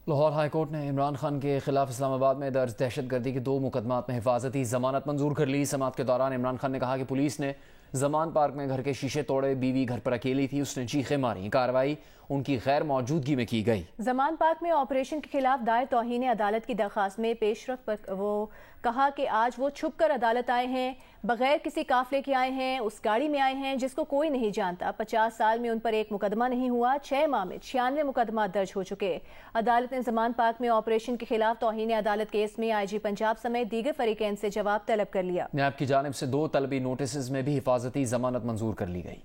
Lahore high court نے عمران خان کے خلاف اسلام آباد میں درج دہشت گردی کے 2 مقدمات میں حفاظتی ضمانت منظور کر لی۔ سماعت کے دوران عمران خان نے کہا کہ پولیس نے زمان پارک میں گھر کے شیشے توڑے، بیوی گھر پر اکیلی تھی، اس نے چیخیں ماری۔ کارروائی ان کی غیر موجودگی میں کی گئی۔ زمان پارک میں آپریشن کے خلاف دائر توہین عدالت کی درخواست میں پیش رفت پر وہ کہا کہ آج وہ چھپ کر عدالت آئے ہیں، بغیر کسی قافلے کے آئے ہیں، اس گاڑی میں آئے ہیں جس کو کوئی نہیں جانتا۔ 50 سال میں ان پر ایک مقدمہ نہیں ہوا، 6 ماہ میں 96 مقدمات درج ہو چکے۔ عدالت نے زمان پارک میں آپریشن کے خلاف توہین عدالت کیس میں آئی جی پنجاب سمیت دیگر فریقین سے جواب طلب کر لیا۔ نیب کی جانب سے 2 طلبی نوٹسز میں بھی حفاظتی ضمانت منظور کر لی گئی۔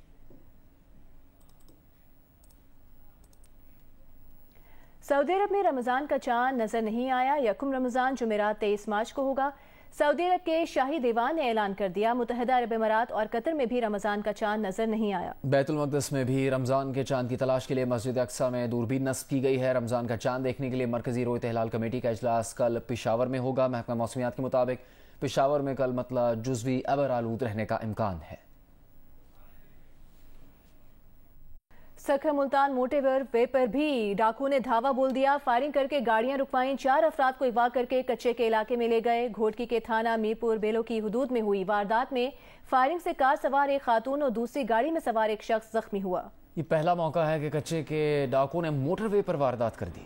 سعودی عرب میں رمضان کا چاند نظر نہیں آیا۔ یکم رمضان جمعرات 23 مارچ کو ہوگا۔ سعودی عرب کے شاہی دیوان نے اعلان کر دیا، متحدہ عرب امارات اور قطر میں بھی رمضان کا چاند نظر نہیں آیا۔ بیت المقدس میں بھی رمضان کے چاند کی تلاش کے لیے مسجد اقصیٰ میں دوربین نصب کی گئی ہے۔ رمضان کا چاند دیکھنے کے لیے مرکزی رویت ہلال کمیٹی کا اجلاس کل پشاور میں ہوگا۔ محکمہ موسمیات کے مطابق پشاور میں کل مطلع جزوی ابر آلود رہنے کا امکان ہے۔ سکھر ملتان موٹر وے پر بھی ڈاکو نے دھاوا بول دیا، فائرنگ کر کے گاڑیاں رکوائیں، 4 افراد کو اغوا کر کے کچے کے علاقے میں لے گئے۔ گھوٹکی کے تھانہ میرپور بیلو کی حدود میں ہوئی واردات میں فائرنگ سے کار سوار ایک خاتون اور دوسری گاڑی میں سوار ایک شخص زخمی ہوا۔ یہ پہلا موقع ہے کہ کچے کے ڈاکو نے موٹر وے پر واردات کر دی۔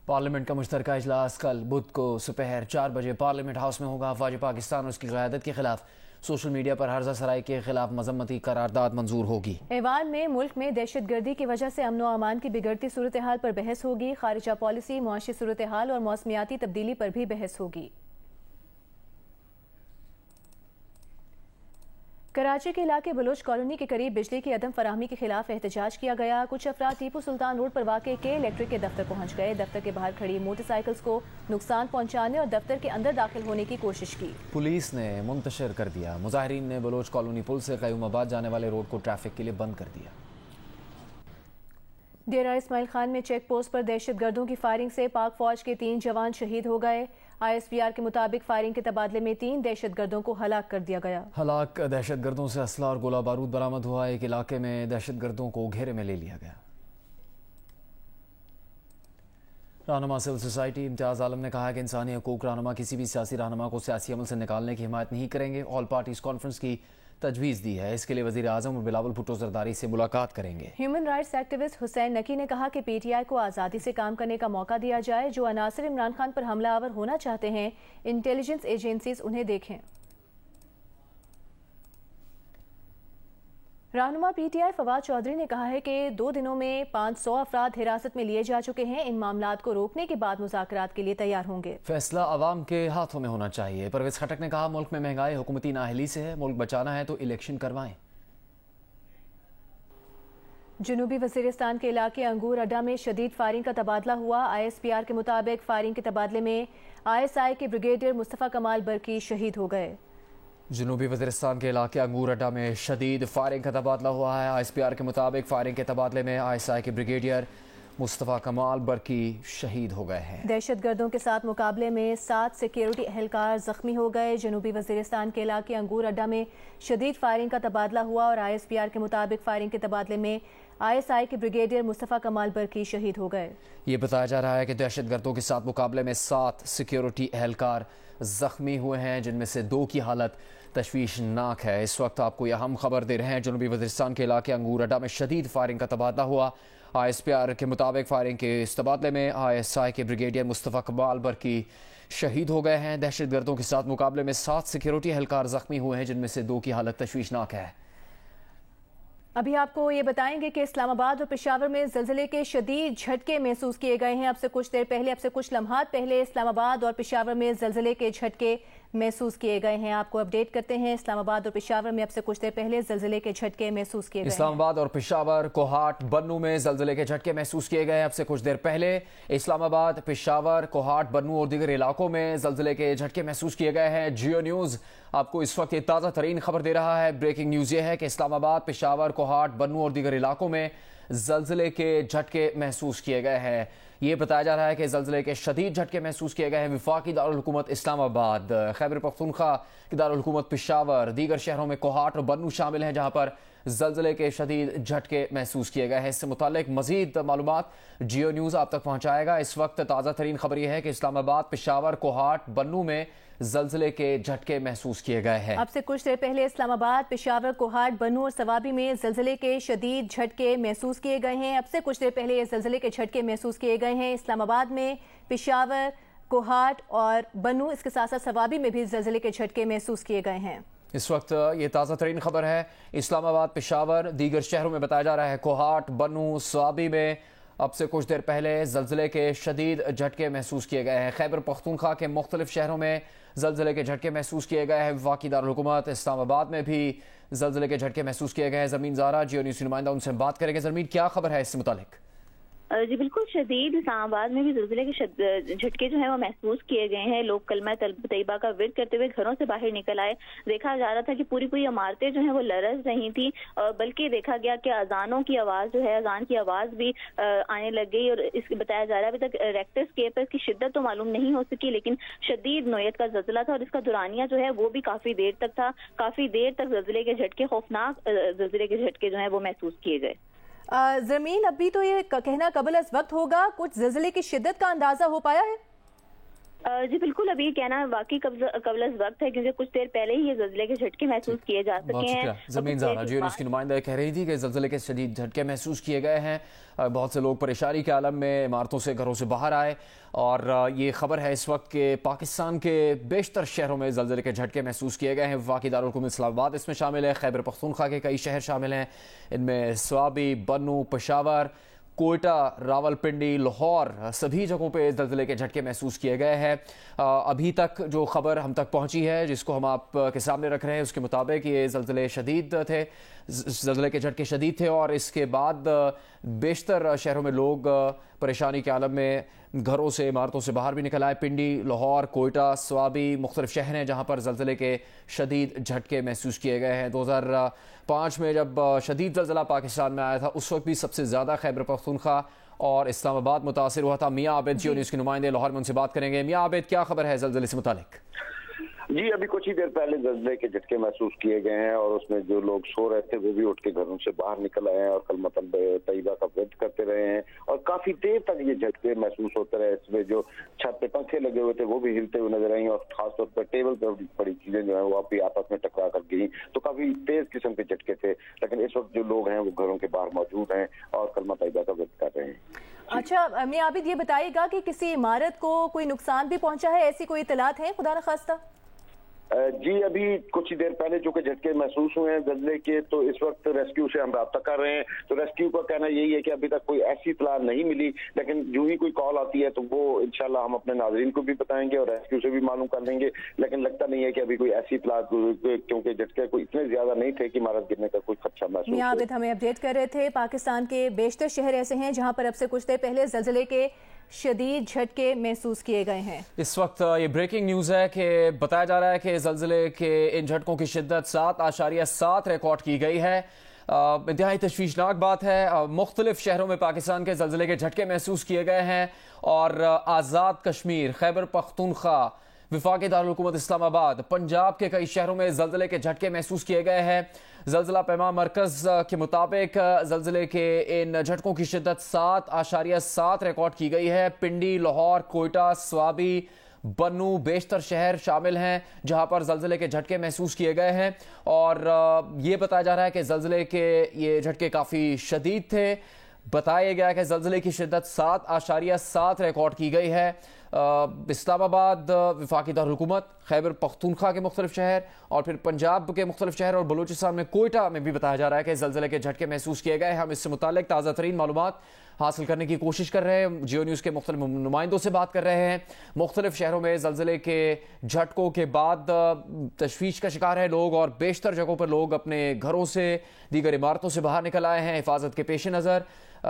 پارلیمنٹ کا مشترکہ اجلاس کل بدھ کو دوپہر 4 بجے پارلیمنٹ ہاؤس میں ہوگا۔ افواج پاکستان اور اس کی قیادت کے خلاف سوشل میڈیا پر ہرزہ سرائی کے خلاف مذمتی قرارداد منظور ہوگی۔ ایوان میں ملک میں دہشت گردی کی وجہ سے امن و امان کی بگڑتی صورتحال پر بحث ہوگی۔ خارجہ پالیسی، معاشی صورتحال اور موسمیاتی تبدیلی پر بھی بحث ہوگی۔ کراچی کے علاقے بلوچ کالونی کے قریب بجلی کی عدم فراہمی کے خلاف احتجاج کیا گیا۔ کچھ افراد ٹیپو سلطان روڈ پر واقع کے الیکٹرک کے دفتر پہنچ گئے۔ دفتر کے باہر کھڑی موٹر سائیکلز کو نقصان پہنچانے اور دفتر کے اندر داخل ہونے کی کوشش کی۔ پولیس نے منتشر کر دیا۔ مظاہرین نے بلوچ کالونی پل سے قیوم آباد جانے والے روڈ کو ٹریفک کے لیے بند کر دیا۔ ڈیرہ اسماعیل خان میں چیک پوسٹ پر دہشت گردوں کی فائرنگ سے پاک فوج کے 3 جوان شہید ہو گئے۔ آئی ایس پی آر کے مطابق فائرنگ کے تبادلے میں 3 دہشت گردوں کو ہلاک کر دیا گیا۔ ہلاک دہشت گردوں سے اسلحہ اور گولہ بارود برآمد ہوا۔ ایک علاقے میں دہشت گردوں کو گھیرے میں لے لیا گیا۔ رہنما سول سوسائٹی امتیاز عالم نے کہا کہ انسانی حقوق رہنما کسی بھی سیاسی رہنما کو سیاسی عمل سے نکالنے کی حمایت نہیں کریں گے۔ آل پارٹیز کانفرنس کی تجویز دی ہے، اس کے لیے وزیر اعظم اور بلاول بھٹو زرداری سے ملاقات کریں گے۔ ہیومن رائٹس ایکٹیوسٹ حسین نقی نے کہا کہ پی ٹی آئی کو آزادی سے کام کرنے کا موقع دیا جائے۔ جو عناصر عمران خان پر حملہ آور ہونا چاہتے ہیں، انٹیلیجنس ایجنسیز انہیں دیکھیں۔ رہنما P T I Fawad Chaudhry نے کہا ہے کہ 2 دنوں میں 500 افراد حراست میں لیے جا چکے ہیں۔ ان معاملات کو روکنے کے بعد مذاکرات کے لیے تیار ہوں گے۔ فیصلہ عوام کے ہاتھوں میں ہونا چاہیے۔ پرویز خٹک نے کہا ملک میں مہنگائی حکومتی نااہلی سے ہے، ملک بچانا ہے تو الیکشن کروائیں۔ جنوبی وزیرستان کے علاقے انگور اڈا میں شدید فائرنگ کا تبادلہ ہوا۔ آئی ایس پی آر کے مطابق فائرنگ کے تبادلے میں آئی ایس آئی کے بریگیڈیئر مصطفیٰ کمال برقی شہید ہو گئے۔ جنوبی وزیرستان کے علاقے انگور اڈا میں شدید فائرنگ کا تبادلہ ہوا ہے۔ آئی ایس پی آر کے مطابق فائرنگ کے تبادلے میں آئی ایس آئی کے بریگیڈیئر مصطفیٰ کمال برقی شہید ہو گئے ہیں۔ دہشت گردوں کے ساتھ مقابلے میں 7 سیکیورٹی اہلکار زخمی ہو گئے۔ جنوبی وزیرستان کے علاقے انگور اڈا میں شدید فائرنگ کا تبادلہ ہوا اور آئی ایس پی آر کے مطابق فائرنگ کے تبادلے میں آئی ایس آئی کے بریگیڈیئر مصطفیٰ کمال برقی شہید ہو گئے۔ یہ بتایا جا رہا ہے کہ دہشت گردوں کے ساتھ مقابلے میں 7 سیکیورٹی اہلکار زخمی ہوئے ہیں، جن میں سے 2 کی حالت تشویشناک ہے۔ اس وقت آپ کو یہ اہم خبر دے رہے ہیں، جنوبی وزیرستان کے علاقے انگور اڈا میں شدید فائرنگ کا تبادلہ ہوا۔ آئی ایس پی آر کے مطابق فائرنگ کے اس تبادلے میں آئی ایس آئی کے بریگیڈیئر مصطفیٰ کمال برقی شہید ہو گئے ہیں۔ دہشت گردوں کے ساتھ مقابلے میں 7 سیکیورٹی اہلکار زخمی ہوئے ہیں، جن میں سے 2 کی حالت تشویشناک ہے۔ ابھی آپ کو یہ بتائیں گے کہ اسلام آباد اور پشاور میں زلزلے کے شدید جھٹکے محسوس کیے گئے ہیں۔ اب سے کچھ لمحات پہلے اسلام آباد اور پشاور میں زلزلے کے جھٹکے محسوس کیے گئے ہیں۔ آپ کو اپڈیٹ کرتے ہیں، اسلام آباد اور پشاور میں اب سے کچھ دیر پہلے زلزلے کے جھٹکے محسوس کیے گئے ہیں۔ اسلام آباد اور پشاور، کوہاٹ، بنوں میں زلزلے کے جھٹکے محسوس کیے گئے ہیں۔ اب سے کچھ دیر پہلے اسلام آباد، پشاور، کوہاٹ، بنوں اور دیگر علاقوں میں زلزلے کے جھٹکے محسوس کیے گئے ہیں۔ جیو نیوز آپ کو اس وقت تازہ ترین خبر دے رہا ہے۔ بریکنگ نیوز یہ ہے کہ اسلام آباد، پشاور، کوہاٹ، بنوں اور دیگر علاقوں میں زلزلے کے جھٹکے محسوس کیے گئے ہیں۔ یہ بتایا جا رہا ہے کہ زلزلے کے شدید جھٹکے محسوس کیے گئے ہیں وفاقی دارالحکومت اسلام آباد، خیبر پختونخوا کی دارالحکومت پشاور، دیگر شہروں میں کوہاٹ اور بنوں شامل ہیں، جہاں پر زلزلے کے شدید جھٹکے محسوس کیے گئے ہیں۔ اس سے متعلق مزید معلومات جیو نیوز آپ تک پہنچائے گا۔ اس وقت تازہ ترین خبر یہ ہے کہ اسلام آباد، پشاور، کوہاٹ، بنوں میں زلزلے کے جھٹکے محسوس کیے گئے ہیں۔ اب سے کچھ دیر پہلے اسلام آباد، پشاور، کوہاٹ، بنوں اور صوابی میں زلزلے کے شدید جھٹکے محسوس کیے گئے ہیں۔ اب سے کچھ دیر پہلے یہ زلزلے کے جھٹکے محسوس کیے گئے ہیں اسلام آباد میں، پشاور، کوہاٹ اور بنوں، اس کے ساتھ ساتھ صوابی میں بھی زلزلے کے جھٹکے محسوس کیے گئے ہیں۔ اس وقت یہ تازہ ترین خبر ہے اسلام آباد، پشاور، دیگر شہروں میں بتایا جا رہا ہے کوہاٹ، بنوں، صوابی میں اب سے کچھ دیر پہلے زلزلے کے شدید جھٹکے محسوس کیے گئے ہیں۔ خیبر پختونخوا کے مختلف شہروں میں زلزلے کے جھٹکے محسوس کیے گئے ہیں۔ وفاقی دارالحکومت اسلام آباد میں بھی زلزلے کے جھٹکے محسوس کیے گئے ہیں۔ زمین زارا جیو نیوز کی نمائندہ، ان سے بات کریں گے۔ زمین، کیا خبر ہے اس سے متعلق؟ جی بالکل، شدید اسلام آباد میں بھی زلزلے کے جھٹکے جو ہیں وہ محسوس کیے گئے ہیں۔ لوگ کلمہ طیبہ کا ورد کرتے ہوئے گھروں سے باہر نکل آئے۔ دیکھا جا رہا تھا کہ پوری عمارتیں جو ہیں وہ لرز رہی تھیں، بلکہ دیکھا گیا کہ اذانوں کی آواز جو ہے، اذان کی آواز بھی آنے لگ گئی۔ اور اس بتایا جا رہا ہے ابھی تک ریکٹر اسکیل پر اس کی شدت تو معلوم نہیں ہو سکی، لیکن شدید نوعیت کا زلزلہ تھا اور اس کا دورانیہ جو ہے وہ بھی کافی دیر تک تھا۔ کافی دیر تک زلزلے کے جھٹکے، خوفناک زلزلے کے جھٹکے جو ہیں وہ محسوس کیے گئے۔ زمین، ابھی تو یہ کہنا قبل از وقت ہوگا، کچھ زلزلے کی شدت کا اندازہ ہو پایا ہے؟ جی بالکل، ابھی کہنا واقعی قبل از وقت ہے، کیونکہ کچھ دیر پہلے ہی یہ زلزلے کے جھٹکے محسوس کیے جا سکے ہیں۔ زمین زارا جیو نیوز کی نمائندہ کہہ رہی تھی کہ زلزلے کے شدید جھٹکے محسوس کیے گئے ہیں۔ بہت سے لوگ پریشانی کے عالم میں عمارتوں سے، گھروں سے باہر آئے، اور یہ خبر ہے اس وقت کہ پاکستان کے بیشتر شہروں میں زلزلے کے جھٹکے محسوس کیے گئے ہیں۔ وفاقی دارالحکومت اسلام آباد اس میں شامل ہے، خیبر پختونخوا کے کئی شہر شامل ہیں، ان میں صوابی، بنوں، پشاور، کوئٹہ، راولپنڈی، لاہور، سبھی جگہوں پہ زلزلے کے جھٹکے محسوس کیے گئے ہیں۔ ابھی تک جو خبر ہم تک پہنچی ہے، جس کو ہم آپ کے سامنے رکھ رہے ہیں، اس کے مطابق یہ زلزلے شدید تھے، زلزلے کے جھٹکے شدید تھے، اور اس کے بعد بیشتر شہروں میں لوگ پریشانی کے عالم میں گھروں سے، عمارتوں سے باہر بھی نکل آئے۔ پنڈی، لاہور، کوئٹہ، صوابی مختلف شہر ہیں جہاں پر زلزلے کے شدید جھٹکے محسوس کیے گئے ہیں۔ 2005 میں جب شدید زلزلہ پاکستان میں آیا تھا، اس وقت بھی سب سے زیادہ خیبر پختونخوا اور اسلام آباد متاثر ہوا تھا۔ میاں عابد جیو نیوز کے نمائندے لاہور میں، ان سے بات کریں گے۔ میاں عابد، کیا خبر ہے زلزلے سے متعلق؟ جی ابھی کچھ ہی دیر پہلے زلزلے کے جھٹکے محسوس کیے گئے ہیں، اور اس میں جو لوگ سو رہے تھے وہ بھی اٹھ کے گھروں سے باہر نکل آئے ہیں اور کلمہ طیبہ کا ورد کرتے رہے ہیں، اور کافی دیر تک یہ جھٹکے محسوس ہوتے رہے۔ اس میں جو چھت پہ پنکھے لگے ہوئے تھے وہ بھی ہلتے ہوئے نظر آئیں، اور خاص طور پر ٹیبل پر پڑی چیزیں جو ہیں وہ بھی آپس میں ٹکرا کر گریں، تو کافی تیز قسم کے جھٹکے تھے۔ لیکن اس وقت جو لوگ ہیں وہ گھروں کے باہر موجود ہیں اور کلمہ طیبہ کا ورد کر رہے ہیں۔ اچھا میاں عابد، یہ بتائیے گا کہ کسی عمارت کو کوئی نقصان بھی پہنچا ہے؟ ایسی کوئی اطلاعات ہیں خدا نخواستہ؟ جی ابھی کچھ ہی دیر پہلے جو کہ جھٹکے محسوس ہوئے ہیں زلزلے کے، تو اس وقت ریسکیو سے ہم رابطہ کر رہے ہیں، تو ریسکیو کا کہنا یہی ہے کہ ابھی تک کوئی ایسی اطلاع نہیں ملی، لیکن جو ہی کوئی کال آتی ہے تو وہ انشاءاللہ ہم اپنے ناظرین کو بھی بتائیں گے اور ریسکیو سے بھی معلوم کر لیں گے۔ لیکن لگتا نہیں ہے کہ ابھی کوئی ایسی اطلاع، کیونکہ جھٹکے کوئی اتنے زیادہ نہیں تھے کہ عمارت گرنے کا کوئی خدشہ محسوس ہو۔ میاں عابد ہمیں اپڈیٹ کر رہے تھے، پاکستان کے بیشتر شہر ایسے ہیں جہاں پر اب سے کچھ دیر پہلے زلزلے کے شدید جھٹکے محسوس کیے گئے ہیں۔ اس وقت یہ بریکنگ نیوز ہے کہ بتایا جا رہا ہے کہ زلزلے کے ان جھٹکوں کی شدت 7.7 ریکارڈ کی گئی ہے۔ انتہائی تشویشناک بات ہے۔ مختلف شہروں میں پاکستان کے زلزلے کے جھٹکے محسوس کیے گئے ہیں، اور آزاد کشمیر، خیبر پختونخوا، وفاقی دارالحکومت اسلام آباد، پنجاب کے کئی شہروں میں زلزلے کے جھٹکے محسوس کیے گئے ہیں۔ زلزلہ پیما مرکز کے مطابق زلزلے کے ان جھٹکوں کی شدت 7.7 ریکارڈ کی گئی ہے۔ پنڈی، لاہور، کوئٹہ، صوابی، بنوں بیشتر شہر شامل ہیں جہاں پر زلزلے کے جھٹکے محسوس کیے گئے ہیں، اور یہ بتایا جا رہا ہے کہ زلزلے کے یہ جھٹکے کافی شدید تھے۔ بتایا گیا کہ زلزلے کی شدت 7.7 ریکارڈ کی گئی ہے۔ اسلام آباد، وفاقی دارالحکومت، خیبر پختونخوا کے مختلف شہر، اور پھر پنجاب کے مختلف شہر، اور بلوچستان میں کوئٹہ میں بھی بتایا جا رہا ہے کہ زلزلے کے جھٹکے محسوس کیے گئے ہیں۔ ہم اس سے متعلق تازہ ترین معلومات حاصل کرنے کی کوشش کر رہے ہیں، جیو نیوز کے مختلف نمائندوں سے بات کر رہے ہیں۔ مختلف شہروں میں زلزلے کے جھٹکوں کے بعد تشویش کا شکار ہیں لوگ، اور بیشتر جگہوں پر لوگ اپنے گھروں سے، دیگر عمارتوں سے باہر نکل آئے ہیں حفاظت کے پیش نظر۔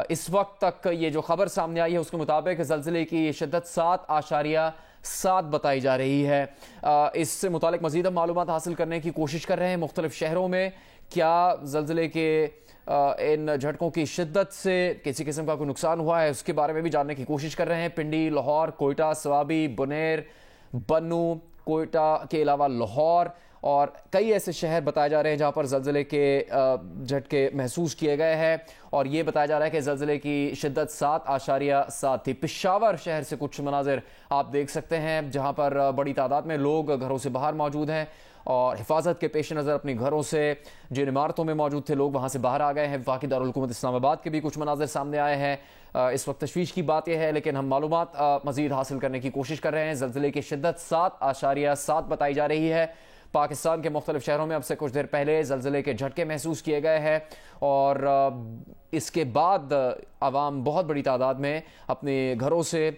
اس وقت تک یہ جو خبر سامنے آئی ہے اس کے مطابق زلزلے کی شدت 7.7 بتائی جا رہی ہے۔ اس سے متعلق مزید معلومات حاصل کرنے کی کوشش کر رہے ہیں مختلف شہروں میں کیا زلزلے کے ان جھٹکوں کی شدت سے کسی قسم کا کوئی نقصان ہوا ہے، اس کے بارے میں بھی جاننے کی کوشش کر رہے ہیں۔ پنڈی، لاہور، کوئٹہ، صوابی، بنیر، بنوں، کوئٹہ کے علاوہ لاہور اور کئی ایسے شہر بتائے جا رہے ہیں جہاں پر زلزلے کے جھٹکے محسوس کیے گئے ہیں، اور یہ بتایا جا رہا ہے کہ زلزلے کی شدت 7.7 تھی۔ پشاور شہر سے کچھ مناظر آپ دیکھ سکتے ہیں جہاں پر بڑی تعداد میں لوگ گھروں سے باہر موجود ہیں اور حفاظت کے پیش نظر اپنی گھروں سے جن عمارتوں میں موجود تھے لوگ وہاں سے باہر آ گئے ہیں۔ وفاقی دارالحکومت اسلام آباد کے بھی کچھ مناظر سامنے آئے ہیں۔ اس وقت تشویش کی بات یہ ہے، لیکن ہم معلومات مزید حاصل کرنے کی کوشش کر رہے ہیں۔ زلزلے کی شدت 7.7 بتائی جا رہی ہے۔ پاکستان کے مختلف شہروں میں اب سے کچھ دیر پہلے زلزلے کے جھٹکے محسوس کیے گئے ہیں، اور اس کے بعد عوام بہت بڑی تعداد میں اپنے گھروں سے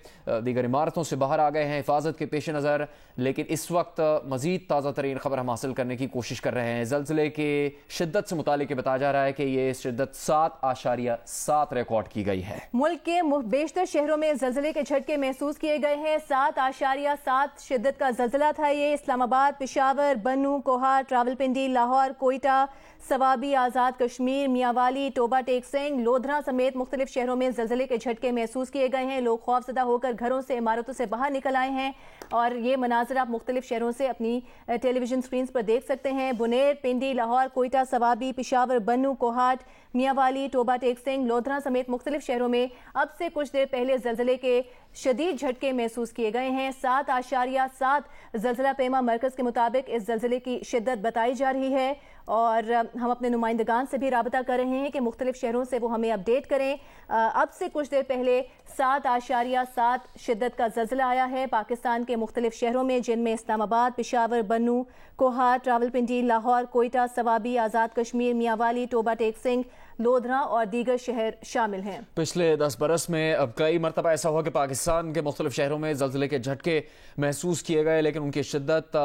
دیگر عمارتوں سے باہر آ گئے ہیں حفاظت کے پیش نظر۔ لیکن اس وقت مزید تازہ ترین خبر ہم حاصل کرنے کی کوشش کر رہے ہیں۔ زلزلے کی شدت سے متعلق بتایا جا رہا ہے کہ یہ شدت 7.7 ریکارڈ کی گئی ہے۔ ملک کے بیشتر شہروں میں زلزلے کے جھٹکے محسوس کیے گئے ہیں۔ 7.7 شدت کا زلزلہ تھا یہ۔ اسلام آباد، پشاور، بنوں، کوہاٹ، راولپنڈی، لاہور، کوئٹہ، سوابی، آزاد کشمیر، میاں والی، ٹوبہ ٹیک سنگھ، لودھرا سمیت مختلف شہروں میں زلزلے کے جھٹکے محسوس کیے گئے ہیں۔ لوگ خوفزدہ ہو کر گھروں سے، عمارتوں سے باہر نکل آئے ہیں، اور یہ مناظر آپ مختلف شہروں سے اپنی ٹیلی ویژن سکرینز پر دیکھ سکتے ہیں۔ بنیر، پنڈی، لاہور، کوئٹہ، سوابی، پشاور، بنوں، کوہاٹ، میاں والی، ٹوبہ ٹیک سنگھ، لودھرا سمیت مختلف شہروں میں اب سے کچھ دیر پہلے زلزلے کے شدید جھٹکے محسوس کیے گئے ہیں۔ 7.7 زلزلہ پیما مرکز کے مطابق اس زلزلے کی شدت بتائی جا رہی ہے، اور ہم اپنے نمائندگان سے بھی رابطہ کر رہے ہیں کہ مختلف شہروں سے وہ ہمیں اپڈیٹ کریں۔ اب سے کچھ دیر پہلے 7.7 شدت کا زلزلہ آیا ہے پاکستان کے مختلف شہروں میں، جن میں اسلام آباد، پشاور، بنوں، کوہاٹ، راولپنڈی، لاہور، کوئٹہ، سوابی، آزاد کشمیر، میاں والی، ٹوبہ ٹیک سنگھ، لودھرا اور دیگر شہر شامل ہیں۔ پچھلے 10 برس میں اب کئی مرتبہ ایسا ہوا کہ پاکستان کے مختلف شہروں میں زلزلے کے جھٹکے محسوس کیے گئے، لیکن ان کی شدت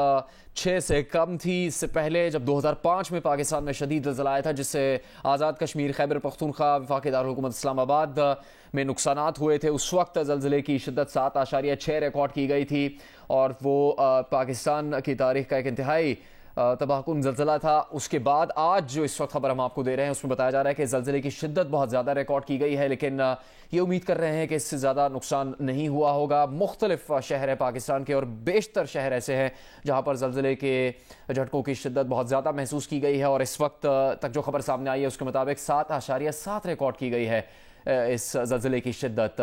6 سے کم تھی۔ اس سے پہلے جب 2005 میں پاکستان میں شدید زلزلہ آیا تھا، جس سے آزاد کشمیر، خیبر پختونخوا، وفاقی دارالحکومت اسلام آباد میں نقصانات ہوئے تھے، اس وقت زلزلے کی شدت 7.6 ریکارڈ کی گئی تھی، اور وہ پاکستان کی تاریخ کا ایک انتہائی تباہ کن زلزلہ تھا۔ اس کے بعد آج جو اس وقت خبر ہم آپ کو دے رہے ہیں اس میں بتایا جا رہا ہے کہ زلزلے کی شدت بہت زیادہ ریکارڈ کی گئی ہے، لیکن یہ امید کر رہے ہیں کہ اس سے زیادہ نقصان نہیں ہوا ہوگا۔ مختلف شہر ہیں پاکستان کے، اور بیشتر شہر ایسے ہیں جہاں پر زلزلے کے جھٹکوں کی شدت بہت زیادہ محسوس کی گئی ہے، اور اس وقت تک جو خبر سامنے آئی ہے اس کے مطابق 7.7 ریکارڈ کی گئی ہے اس زلزلے کی شدت۔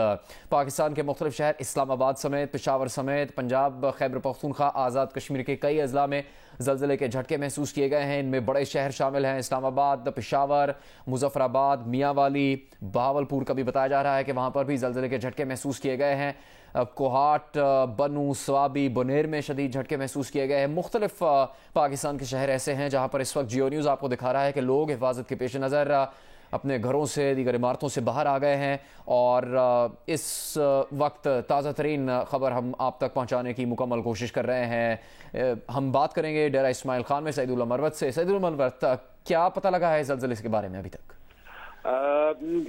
پاکستان کے مختلف شہر اسلام آباد سمیت، پشاور سمیت، پنجاب، خیبر پختونخوا، آزاد کشمیر کے کئی اضلاع میں زلزلے کے جھٹکے محسوس کیے گئے ہیں۔ ان میں بڑے شہر شامل ہیں، اسلام آباد، پشاور، مظفر آباد، میاں والی، بہاولپور کا بھی بتایا جا رہا ہے کہ وہاں پر بھی زلزلے کے جھٹکے محسوس کیے گئے ہیں۔ کوہاٹ، بنوں، سوابی، بنیر میں شدید جھٹکے محسوس کیے گئے ہیں۔ مختلف پاکستان کے شہر ایسے ہیں جہاں پر اس وقت جیو نیوز آپ کو دکھا رہا ہے کہ لوگ حفاظت کے پیش نظر اپنے گھروں سے، دیگر عمارتوں سے باہر آ گئے ہیں، اور اس وقت تازہ ترین خبر ہم آپ تک پہنچانے کی مکمل کوشش کر رہے ہیں۔ ہم بات کریں گے ڈیرہ اسماعیل خان میں سعید اللہ مروت سے۔ سعید اللہ مروت، کیا پتہ لگا ہے زلزلے کے بارے میں ابھی تک؟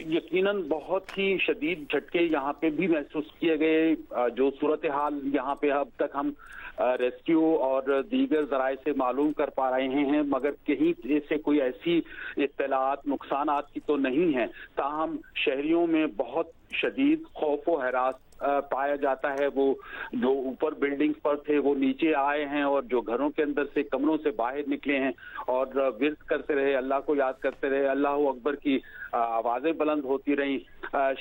یقیناً بہت ہی شدید جھٹکے یہاں پہ بھی محسوس کیے گئے۔ جو صورتحال یہاں پہ اب تک ہم ریسکیو اور دیگر ذرائع سے معلوم کر پا رہے ہیں، مگر کہیں سے کوئی ایسی اطلاعات نقصانات کی تو نہیں ہے، تاہم شہریوں میں بہت شدید خوف و ہراس پایا جاتا ہے۔ وہ جو اوپر بلڈنگ پر تھے وہ نیچے آئے ہیں، اور جو گھروں کے اندر سے کمروں سے باہر نکلے ہیں اور ورد کرتے رہے، اللہ کو یاد کرتے رہے، اللہ اکبر کی آوازیں بلند ہوتی رہیں۔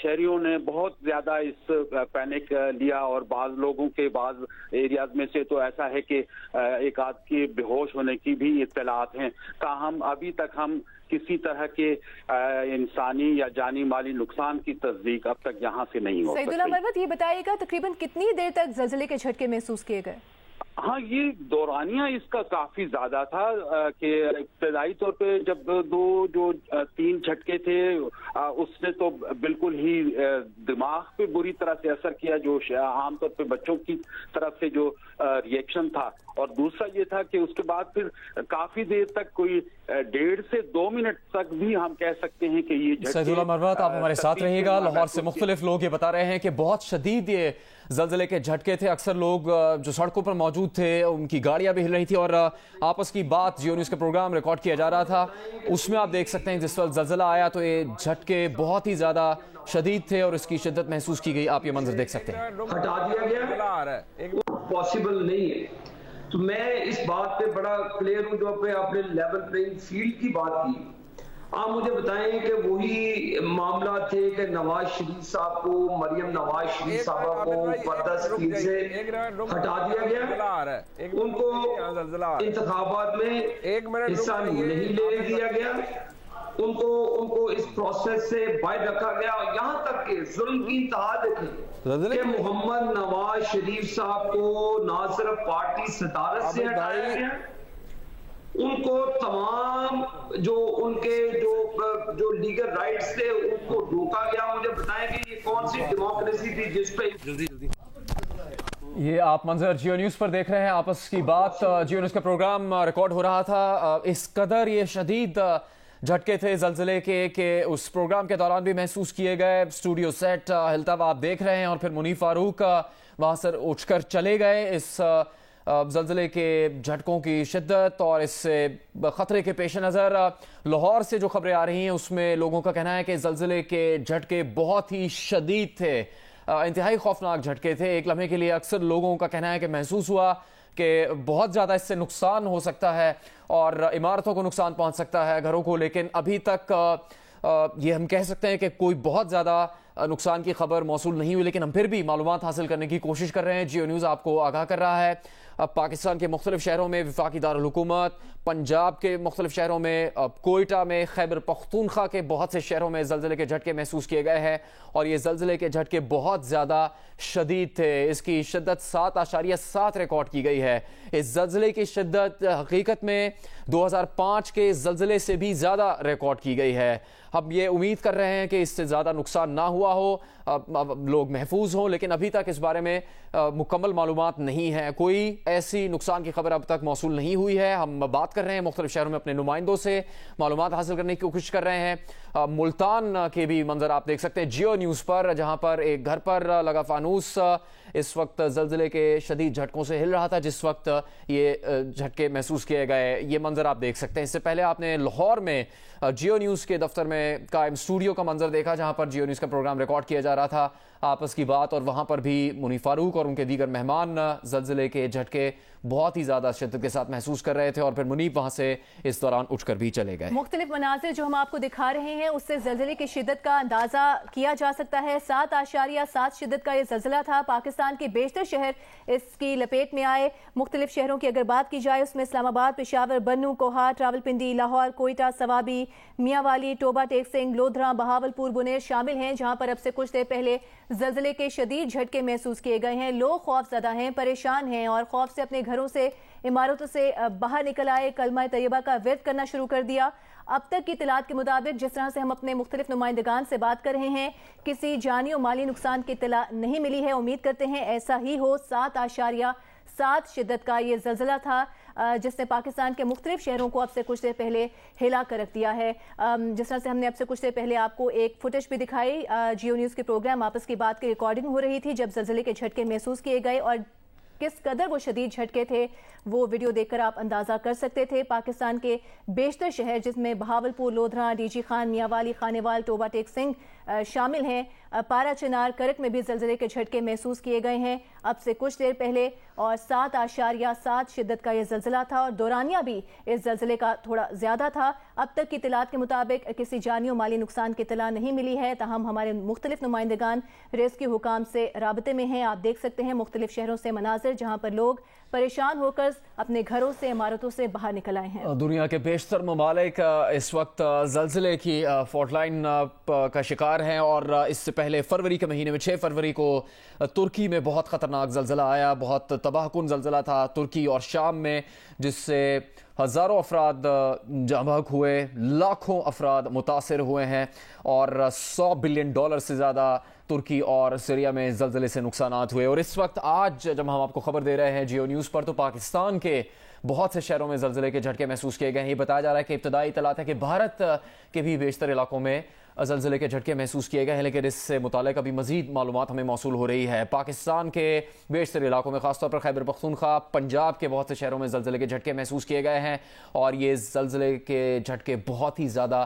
شہریوں نے بہت زیادہ اس پینک لیا، اور بعض لوگوں کے بعض ایریاز میں سے تو ایسا ہے کہ ایک آدھ کے بے ہوش ہونے کی بھی اطلاعات ہیں۔ تاہم ابھی تک ہم کسی طرح کے انسانی یا جانی مالی نقصان کی تصدیق اب تک یہاں سے نہیں ہو سکتی۔ سعید اللہ مروت، یہ بتائیے گا تقریباً کتنی دیر تک زلزلے کے جھٹکے محسوس کیے گئے؟ ہاں، یہ دورانیہ اس کا کافی زیادہ تھا کہ ابتدائی طور پہ جب 3 جھٹکے تھے اس نے تو بالکل ہی دماغ پہ بری طرح سے اثر کیا، جو عام طور پہ بچوں کی طرف سے جو ریئیکشن تھا، اور دوسرا یہ تھا کہ اس کے بعد پھر کافی دیر تک کوئی 1.5 سے 2 منٹ تک بھی ہم کہہ سکتے ہیں کہ یہ جھٹکے۔ سعید اللہ مروت، آپ ہمارے ساتھ رہیے گا۔ لاہور سے مختلف لوگ یہ بتا رہے ہیں کہ بہت شدید یہ زلزلے کے جھٹکے تھے، اکثر لوگ جو سڑکوں پر موجود تھے ان کی گاڑیاں بھی ہل رہی تھی، اور آپس کی بات جیو نیوز کا پروگرام ریکارڈ کیا جا رہا تھا، اس میں آپ دیکھ سکتے ہیں جس وقت زلزلہ آیا تو یہ جھٹکے بہت ہی زیادہ شدید تھے اور اس کی شدت محسوس کی گئی۔ آپ یہ منظر دیکھ سکتے ہیں۔ ہٹا دیا گیا، پاسبل نہیں ہے۔ تو میں اس بات پہ بڑا کلیئر ہوں جو آپ نے لیول پلینگ فیلڈ کی بات کی. آپ مجھے بتائیں کہ وہی معاملہ تھے کہ نواز شریف صاحب کو, مریم نواز شریف صاحبہ کو پردہ اسکرین سے ہٹا دیا گیا, ان کو انتخابات میں حصہ نہیں لے دیا گیا, ان کو اس پروسیس سے باہر رکھا گیا, اور یہاں تک کہ ظلم کی انتہا دیکھیں کہ محمد نواز شریف صاحب کو نہ صرف پارٹی صدارت سے ہٹایا گیا, ان کو تمام جو ان کے جو لیگل رائٹس تھے ان کو روکا گیا. مجھے بتائیں کہ یہ کون سی ڈیموکریسی تھی جس پہ یہ آپ منظر جیو نیوز پر دیکھ رہے ہیں. آپس کی بات جیو نیوز کا پروگرام ریکارڈ ہو رہا تھا. اس قدر یہ شدید جھٹکے تھے زلزلے کے کہ اس پروگرام کے دوران بھی محسوس کیے گئے. اسٹوڈیو سیٹ ہلتا ہوا آپ دیکھ رہے ہیں, اور پھر منیف فاروق وہاں سے اٹھ کر چلے گئے. اس زلزلے کے جھٹکوں کی شدت اور اس سے خطرے کے پیش نظر لاہور سے جو خبریں آ رہی ہیں اس میں لوگوں کا کہنا ہے کہ زلزلے کے جھٹکے بہت ہی شدید تھے, انتہائی خوفناک جھٹکے تھے. ایک لمحے کے لیے اکثر لوگوں کا کہنا ہے کہ محسوس ہوا کہ بہت زیادہ اس سے نقصان ہو سکتا ہے اور عمارتوں کو نقصان پہنچ سکتا ہے, گھروں کو, لیکن ابھی تک یہ ہم کہہ سکتے ہیں کہ کوئی بہت زیادہ نقصان کی خبر موصول نہیں ہوئی. لیکن ہم پھر بھی معلومات حاصل کرنے کی کوشش کر رہے ہیں. جیو نیوز آپ کو آگاہ کر رہا ہے پاکستان کے مختلف شہروں میں, وفاقی دارالحکومت پنجاب کے مختلف شہروں میں, کوئٹہ میں, خیبر پختونخوا کے بہت سے شہروں میں زلزلے کے جھٹکے محسوس کیے گئے ہیں, اور یہ زلزلے کے جھٹکے بہت زیادہ شدید تھے. اس کی شدت 7.7 ریکارڈ کی گئی ہے. اس زلزلے کی شدت حقیقت میں 2005 کے زلزلے سے بھی زیادہ ریکارڈ کی گئی ہے. ہم یہ امید کر رہے ہیں کہ اس سے زیادہ نقصان نہ ہوا ہو, لوگ محفوظ ہوں, لیکن ابھی تک اس بارے میں مکمل معلومات نہیں ہے. کوئی ایسی نقصان کی خبر اب تک موصول نہیں ہوئی ہے. ہم بات کر رہے ہیں مختلف شہروں میں اپنے نمائندوں سے, معلومات حاصل کرنے کی کوشش کر رہے ہیں. ملتان کے بھی منظر آپ دیکھ سکتے ہیں جیو نیوز پر, جہاں پر ایک گھر پر لگا فانوس اس وقت زلزلے کے شدید جھٹکوں سے ہل رہا تھا جس وقت یہ جھٹکے محسوس کیے گئے. یہ منظر آپ دیکھ سکتے ہیں. اس سے پہلے آپ نے لاہور میں جیو نیوز کے دفتر میں قائم اسٹوڈیو کا منظر دیکھا جہاں پر جیو نیوز کا پروگرام ریکارڈ کیا جا رہا تھا, آپس کی بات, اور وہاں پر بھی منیف فاروق اور ان کے دیگر مہمان زلزلے کے جھٹکے بہت ہی زیادہ شدت کے ساتھ محسوس کر رہے تھے, اور پھر منیف وہاں سے اس دوران اٹھ کر بھی چلے گئے. مختلف مناظر جو ہم آپ کو دکھا رہے ہیں اس سے زلزلے کی شدت کا اندازہ کیا جا سکتا ہے. 7.7 شدت کا یہ زلزلہ تھا. پاکستان کے بیشتر شہر اس کی لپیٹ میں آئے. مختلف شہروں کی اگر بات کی جائے اس میں اسلام آباد, پشاور, بنو, کوہاٹ, راولپنڈی, لاہور, کوئٹہ, سوابی, میاں والی, ٹوبہ ٹیک سنگھ, لودھرا, بہاولپور, بنیر شامل ہیں, جہاں پر اب سے کچھ دیر پہلے زلزلے کے شدید جھٹکے محسوس کیے گئے ہیں. لوگ خوف زدہ ہیں, پریشان ہیں, اور خوف سے اپنے گھروں سے, عمارتوں سے باہر نکل آئے, کلمہ طیبہ کا ورد کرنا شروع کر دیا. اب تک کی اطلاعات کے مطابق جس طرح سے ہم اپنے مختلف نمائندگان سے بات کر رہے ہیں, کسی جانی و مالی نقصان کی اطلاع نہیں ملی ہے. امید کرتے ہیں ایسا ہی ہو. 7.7 شدت کا یہ زلزلہ تھا جس نے پاکستان کے مختلف شہروں کو اب سے کچھ دیر پہلے ہلا کر رکھ دیا ہے. جس طرح سے ہم نے اب سے کچھ دیر پہلے آپ کو ایک فوٹیج بھی دکھائی, جیو نیوز کے پروگرام آپس کی بات کی ریکارڈنگ ہو رہی تھی جب زلزلے کے جھٹکے محسوس کیے گئے, اور کس قدر وہ شدید جھٹکے تھے وہ ویڈیو دیکھ کر آپ اندازہ کر سکتے تھے. پاکستان کے بیشتر شہر جس میں بہاولپور, لودھرا, ڈی جی خان, میاں والی, خانیوال, ٹوبہ ٹیک سنگھ شامل ہیں, پارا چنار, کرک میں بھی زلزلے کے جھٹکے محسوس کیے گئے ہیں اب سے کچھ دیر پہلے, اور 7.7 شدت کا یہ زلزلہ تھا, اور دورانیہ بھی اس زلزلے کا تھوڑا زیادہ تھا. اب تک کی اطلاعات کے مطابق کسی جانی و مالی نقصان کی اطلاع نہیں ملی ہے, تاہم ہمارے مختلف نمائندگان ریسکیو حکام سے رابطے میں ہیں. آپ دیکھ سکتے ہیں مختلف شہروں سے مناظر جہاں پر لوگ پریشان ہو کر اپنے گھروں سے, عمارتوں سے باہر نکل آئے ہیں. دنیا کے بیشتر ممالک اس وقت زلزلے کی فالٹ لائن کا شکار ہیں, اور اس سے پہلے فروری کے مہینے میں 6 فروری کو ترکی میں بہت خطرناک زلزلہ آیا. بہت تباہ کن زلزلہ تھا ترکی اور شام میں, جس سے ہزاروں افراد جاں بحق ہوئے, لاکھوں افراد متاثر ہوئے ہیں, اور $100 بلین سے زیادہ ترکی اور سیریا میں زلزلے سے نقصانات ہوئے. اور اس وقت آج جب ہم آپ کو خبر دے رہے ہیں جیو نیوز پر, تو پاکستان کے بہت سے شہروں میں زلزلے کے جھٹکے محسوس کیے گئے ہیں. یہ بتایا جا رہا ہے کہ ابتدائی اطلاعات ہے کہ بھارت کے بھی بیشتر علاقوں میں زلزلے کے جھٹکے محسوس کیے گئے ہیں, لیکن اس سے متعلق ابھی مزید معلومات ہمیں موصول ہو رہی ہے. پاکستان کے بیشتر علاقوں میں, خاص طور پر خیبر پختونخوا, پنجاب کے بہت سے شہروں میں زلزلے کے جھٹکے محسوس کیے گئے ہیں, اور یہ زلزلے کے جھٹکے بہت ہی زیادہ